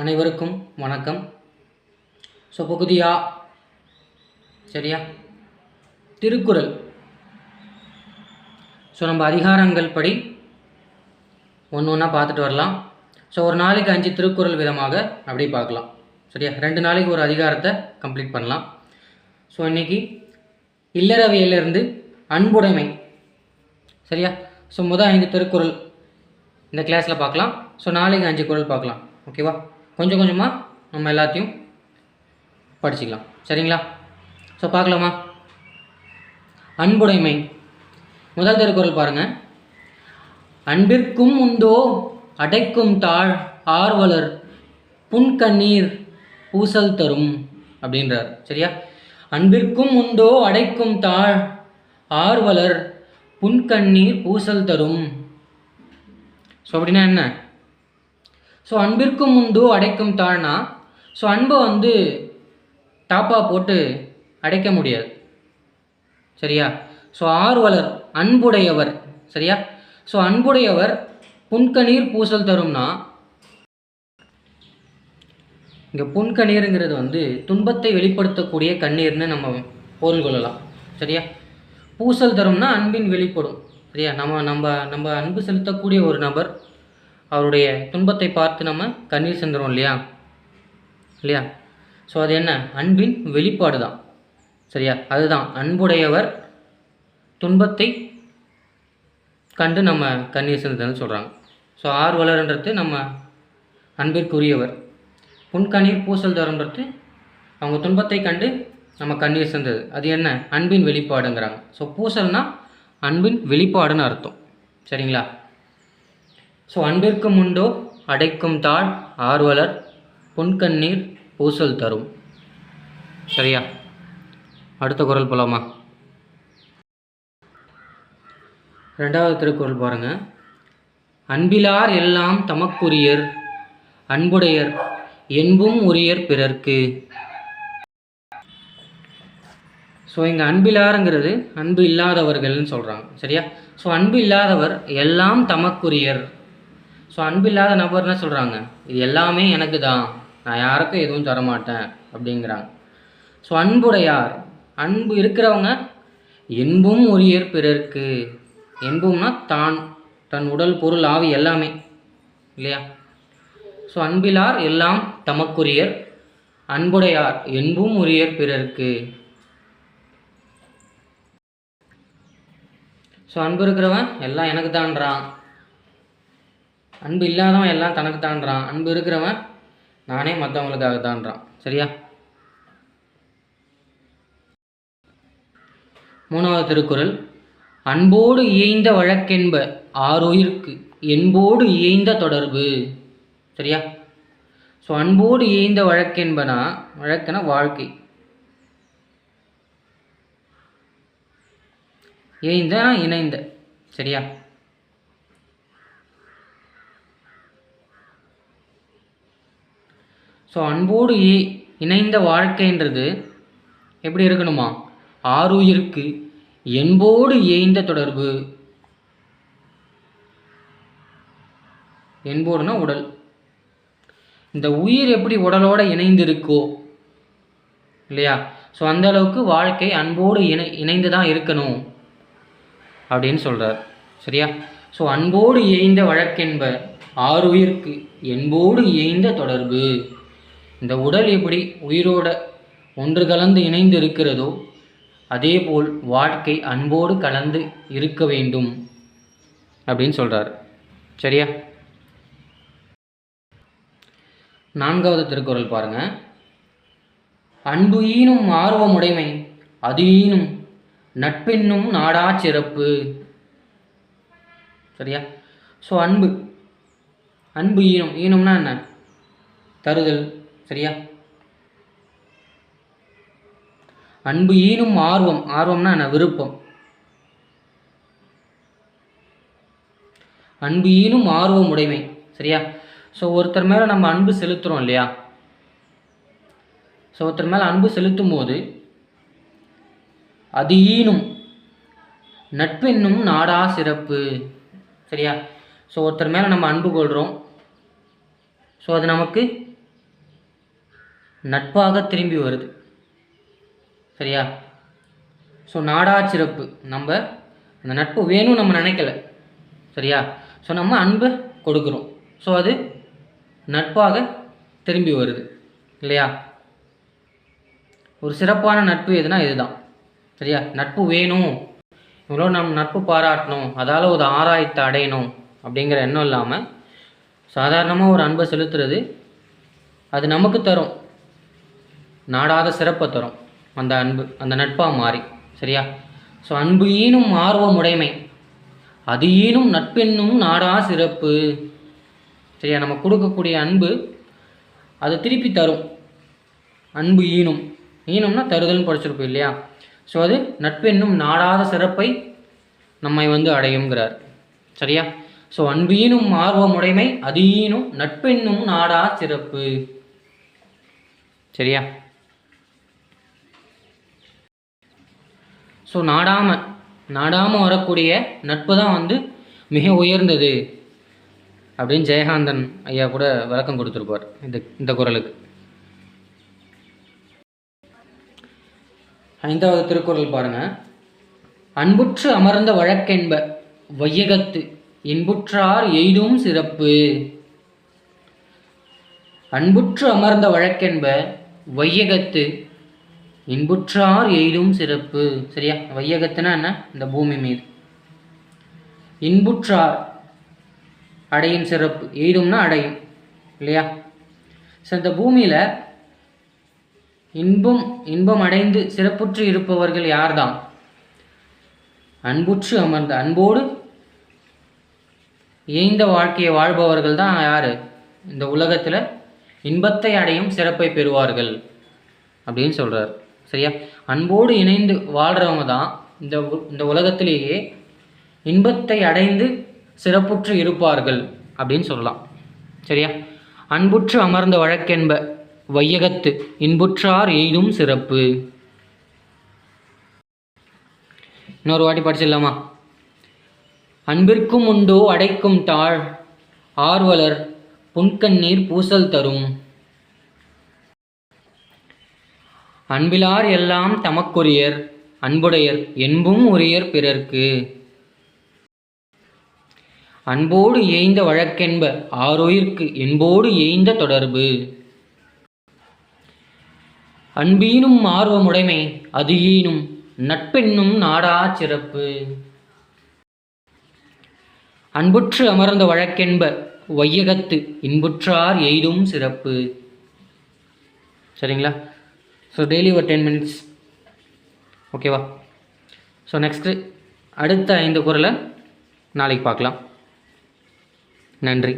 அனைவருக்கும் வணக்கம். ஸோ பகுதியா சரியா திருக்குறள். ஸோ நம்ம அதிகாரங்கள் படி ஒன்று ஒன்றா பார்த்துட்டு வரலாம். ஸோ ஒரு நாளைக்கு 5 திருக்குறள் விதமாக அப்படி பார்க்கலாம். சரியா 2 நாளைக்கு ஒரு அதிகாரத்தை கம்ப்ளீட் பண்ணலாம். ஸோ இன்றைக்கி இல்லறவியலிருந்து அன்புடைமை. சரியா ஸோ முதல் 5 திருக்குறள் இந்த கிளாஸில் பார்க்கலாம். ஸோ நாளைக்கு 5 குறள் பார்க்கலாம். ஓகேவா? கொஞ்சம் கொஞ்சமாக நம்ம எல்லாத்தையும் படிச்சுக்கலாம். சரிங்களா? ஸோ பார்க்கலாமா? அன்புடைமை. முதல் திருக்குறள் பாருங்கள். அன்பிற்கும் உண்டோ அடைக்கும் தாழ் ஆர்வலர் புன்கண்ணீர் பூசல் தரும் அப்படின்றார். சரியா? அன்பிற்கும் உண்டோ அடைக்கும் தாழ் ஆர்வலர் புன்கண்ணீர் பூசல் தரும். ஸோ அப்படின்னா என்ன? ஸோ அன்பிற்கும் உண்டோ அடைக்கும் தாழ்னா, ஸோ அன்பை டாப்பாக போட்டு அடைக்க முடியாது. சரியா? ஸோ ஆர்வலர் அன்புடையவர். சரியா? ஸோ அன்புடையவர் புன்கண்ணீர் பூசல் தரும்னா, இங்கே புன்கண்ணீருங்கிறது துன்பத்தை வெளிப்படுத்தக்கூடிய கண்ணீர்னு நம்ம பொருள் கொள்ளலாம். சரியா? பூசல் தரும்னா அன்பின் வெளிப்படும். சரியா? நம்ம அன்பு செலுத்தக்கூடிய ஒரு நபர் அவருடைய துன்பத்தை பார்த்து நம்ம கண்ணீர் சிந்துறோம் இல்லையா? ஸோ அது என்ன? அன்பின் வெளிப்பாடு தான். சரியா? அதுதான் அன்புடையவர் துன்பத்தை கண்டு நம்ம கண்ணீர் சிந்துதல்னு சொல்கிறாங்க. ஸோ ஆர்வலர்ன்றது நம்ம அன்பிற்குரியவர். புன்கண்ணீர் பூசல் தரும்ன்றது அவங்க துன்பத்தை கண்டு நம்ம கண்ணீர் சிந்தது. அது என்ன? அன்பின் வெளிப்பாடுங்கிறாங்க. ஸோ பூசல்னா அன்பின் வெளிப்பாடுன்னு அர்த்தம். சரிங்களா? ஸோ அன்பிற்கும் உண்டோ அடைக்கும் தாழ் ஆர்வலர் புன்கண்ணீர் பூசல் தரும். சரியா? அடுத்த குறள் போலாமா? 2வது திருக்குறள் பாருங்கள். அன்பிலார் எல்லாம் தமக்குரியர் அன்புடையர் என்பும் உரியர் பிறர்க்கு. ஸோ இங்கே அன்பிலாருங்கிறது அன்பு இல்லாதவர்கள்னு சொல்கிறாங்க. சரியா? ஸோ அன்பு இல்லாதவர் எல்லாம் தமக்குரியர். ஸோ அன்பு இல்லாத நபர் என்ன சொல்கிறாங்க? இது எல்லாமே எனக்கு தான், நான் யாருக்கும் எதுவும் தரமாட்டேன் அப்படிங்கிறாங்க. ஸோ அன்புடையார் அன்பு இருக்கிறவங்க என்பும் உரியர் பிறர்க்கு. என்பும்னா தன் உடல் பொருள் ஆவி எல்லாமே இல்லையா? ஸோ அன்பிலார் எல்லாம் தமக்குரியர் அன்புடையார் என்பும் உரியர் பிறர்க்கு. ஸோ அன்பு இருக்கிறவன் எல்லாம் எனக்கு தான்றான், அன்பு இல்லாதவன் எல்லாம் தனக்கு தான்றான், அன்பு இருக்கிறவன் நானே மற்றவங்களுக்காக தான்றான். சரியா? 3வது திருக்குறள். அன்போடு இயைந்த வழக்கென்ப ஆருயிர்க்கு என்போடு இயைந்த தொடர்பு. சரியா? ஸோ அன்போடு இயைந்த வழக்குனா வாழ்க்கை. இணைந்த. சரியா? ஸோ அன்போடு இணைந்த வாழ்க்கைன்றது எப்படி இருக்கணுமா? ஆருயிருக்கு என்போடு இயைந்த தொடர்பு. என்போடுனா உடல். இந்த உயிர் எப்படி உடலோடு இணைந்து இருக்கோ இல்லையா? ஸோ அந்த அளவுக்கு வாழ்க்கை அன்போடு இணைந்து தான் இருக்கணும் அப்படின்னு சொல்கிறார். சரியா? ஸோ அன்போடு இயைந்த வழக்கென்ப ஆருயிருக்கு என்போடு இயைந்த தொடர்பு. இந்த உடல் எப்படி உயிரோட ஒன்று கலந்து இணைந்து இருக்கிறதோ அதே போல் வாழ்க்கை அன்போடு கலந்து இருக்க வேண்டும் அப்படின்னு சொல்கிறார். சரியா? 4வது திருக்குறள் பாருங்கள். அன்பு ஈனும் ஆர்வமுடைமை அது ஈனும் நட்பென்னும் நாடா சிறப்பு. சரியா? ஸோ அன்பு ஈனும்னா என்ன? தருதல். சரியா? அன்பு ஈனும் ஆர்வம்னா என்ன? விருப்பம். அன்பு ஈனும் ஆர்வம் உடைமை. சரியா? ஸோ ஒருத்தர் மேலே நம்ம அன்பு செலுத்துகிறோம் இல்லையா? ஸோ ஒருத்தர் மேலே அன்பு செலுத்தும் போது அது ஈனும் நட்பென்னும் நாடா சிறப்பு. சரியா? ஸோ ஒருத்தர் மேலே நம்ம அன்பு கொள்கிறோம். ஸோ அது நமக்கு நட்பாக திரும்பி வருது. சரியா? ஸோ நாடா சிறப்பு, நம்ம அந்த நட்பு வேணும் நம்ம நினைக்கல. சரியா? ஸோ நம்ம அன்பை கொடுக்குறோம், ஸோ அது நட்பாக திரும்பி வருது இல்லையா? ஒரு சிறப்பான நட்பு எதுனா இதுதான். சரியா? நட்பு வேணும், இவ்வளோ நம்ம நட்பு பாராட்டணும், அதால் ஒரு ஆராயத்தை அடையணும் அப்படிங்கிற எண்ணம் இல்லாமல் சாதாரணமாக ஒரு அன்பை செலுத்துறது அது நமக்கு தரும் நாடாத சிறப்பை தரும் அந்த அன்பு, அந்த நட்பாக மாறி. சரியா? ஸோ அன்பு ஈனும் ஆர்வமுடைமை அது ஈனும் நட்பென்னும் நாடா சிறப்பு. சரியா? நம்ம கொடுக்கக்கூடிய அன்பு அது திருப்பி தரும். அன்பு ஈனும், ஈனும்னா தருதல்னு படிச்சிருப்போம் இல்லையா? ஸோ அது நட்பென்னும் நாடாத சிறப்பை நம்மை அடையுங்கிறார். சரியா? ஸோ அன்பு ஈனும் ஆர்வமுடைமை அது ஈனும் நட்பென்னும் நாடா சிறப்பு. சரியா? ஸோ நாடாமல் வரக்கூடிய நட்பு தான் மிக உயர்ந்தது அப்படின்னு ஜெயகாந்தன் ஐயா கூட விளக்கம் கொடுத்துருப்பார் இந்த குறளுக்கு. 5வது திருக்குறள் பாருங்க. அன்புற்று அமர்ந்த வழக்கென்ப வையகத்து இன்புற்றார் எய்தும் சிறப்பு. அன்புற்று அமர்ந்த வழக்கென்ப வையகத்து இன்புற்றார் எய்தும் சிறப்பு. சரியா? வையகத்துனா என்ன? இந்த பூமி மீது. இன்புற்றார் அடையும் சிறப்பு, எய்தும்னா அடையும் இல்லையா? ஸோ இந்த பூமியில் இன்பம் அடைந்து சிறப்புற்று இருப்பவர்கள் யார்தான்? அன்புற்று அமர்ந்த, அன்போடு இயைந்த வாழ்க்கையை வாழ்பவர்கள் தான் யார்? இந்த உலகத்தில் இன்பத்தை அடையும் சிறப்பை பெறுவார்கள் அப்படின்னு சொல்கிறார். சரியா? அன்போடு இணைந்து வாழ்கிறவங்க தான் இந்த உலகத்திலேயே இன்பத்தை அடைந்து சிறப்புற்று இருப்பார்கள் அப்படின்னு சொல்லலாம். சரியா? அன்புற்று அமர்ந்த வழக்கென்ப வையகத்து இன்புற்றார் எய்தும் சிறப்பு. இன்னொரு வாட்டி படிச்சிடலாமா? அன்பிற்கும் உண்டோ அடைக்கும் தாழ் ஆர்வலர் புன்கண்ணீர் பூசல் தரும். அன்பிலார் எல்லாம் தமக்குரியர் அன்புடையர் என்பும் உரியர் பிறர்க்கு. அன்போடு ஏய்ந்த வழக்கென்ப ஆருயிர்க்கு என்போடு ஏய்ந்த தொடர்பு. அன்பீனும் ஆர்வமுடைமை அது ஈனும் நட்பென்னும் நாடா சிறப்பு. அன்புற்று அமர்ந்த வழக்கென்ப வையகத்து இன்புற்றார் எய்தும் சிறப்பு. சரிங்களா? ஸோ டெய்லி ஒரு 10 minutes. ஓகேவா? ஸோ நெக்ஸ்ட்டு அடுத்த 5 குறளை நாளைக்கு பார்க்கலாம். நன்றி.